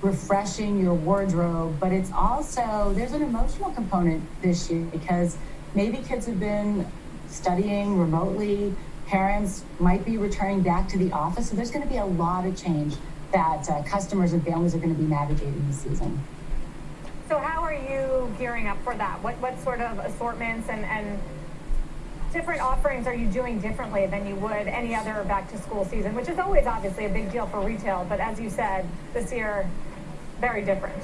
refreshing your wardrobe, but it's also, there's an emotional component this year because maybe kids have been studying remotely, parents might be returning back to the office, so there's going to be a lot of change that customers and families are going to be navigating this season. So how are you gearing up for that? What sort of assortments and different offerings are you doing differently than you would any other back to school season, which is always obviously a big deal for retail, but as you said, this year, very different.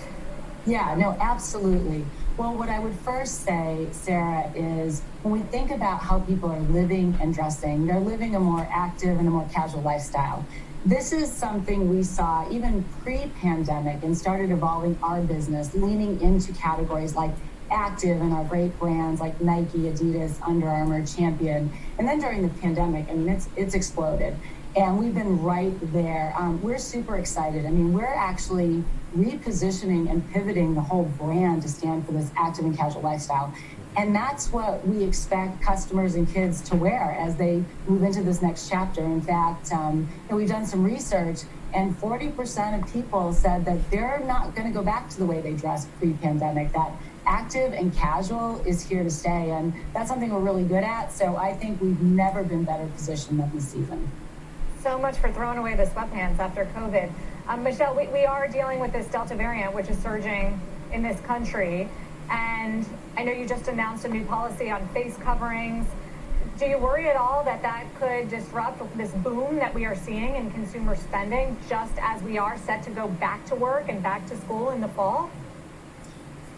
Yeah, no, absolutely. Well, what I would first say, Sarah, is when we think about how people are living and dressing, they're living a more active and a more casual lifestyle. This is something we saw even pre-pandemic and started evolving our business, leaning into categories like active and our great brands like Nike, Adidas, Under Armour, Champion. And then during the pandemic, I mean, it's exploded. And we've been right there. We're super excited. I mean, we're actually repositioning and pivoting the whole brand to stand for this active and casual lifestyle. And that's what we expect customers and kids to wear as they move into this next chapter. In fact, we've done some research, and 40% of people said that they're not going to go back to the way they dressed pre-pandemic, that active and casual is here to stay. And that's something we're really good at. So I think we've never been better positioned than this season. So much for throwing away the sweatpants after COVID. Michelle, we are dealing with this Delta variant, which is surging in this country. And I know you just announced a new policy on face coverings. Do you worry at all that that could disrupt this boom that we are seeing in consumer spending just as we are set to go back to work and back to school in the fall?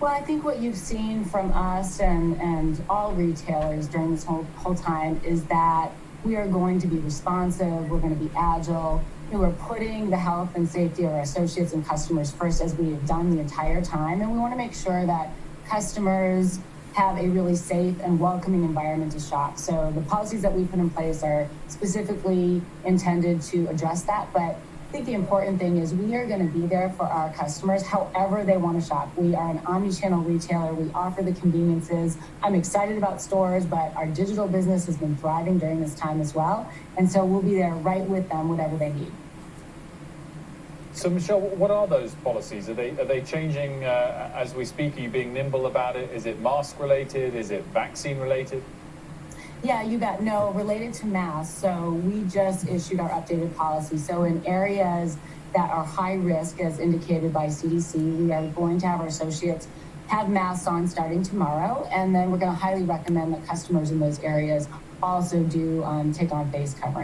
Well, I think what you've seen from us and all retailers during this whole time is that we are going to be responsive, we're going to be agile, we're putting the health and safety of our associates and customers first, as we have done the entire time, and we want to make sure that customers have a really safe and welcoming environment to shop. So the policies that we put in place are specifically intended to address that, but I think the important thing is we are going to be there for our customers however they want to shop. We are an omni-channel retailer. We offer the conveniences. I'm excited about stores, but our digital business has been thriving during this time as well. And so we'll be there right with them, whatever they need. So, Michelle, what are those policies? Are they changing as we speak? Are you being nimble about it? Is it mask related? Is it vaccine related? Yeah, you bet. No, related to masks. So we just issued our updated policy. So in areas that are high risk, as indicated by CDC, we are going to have our associates have masks on starting tomorrow. And then we're going to highly recommend that customers in those areas also do take on face covering.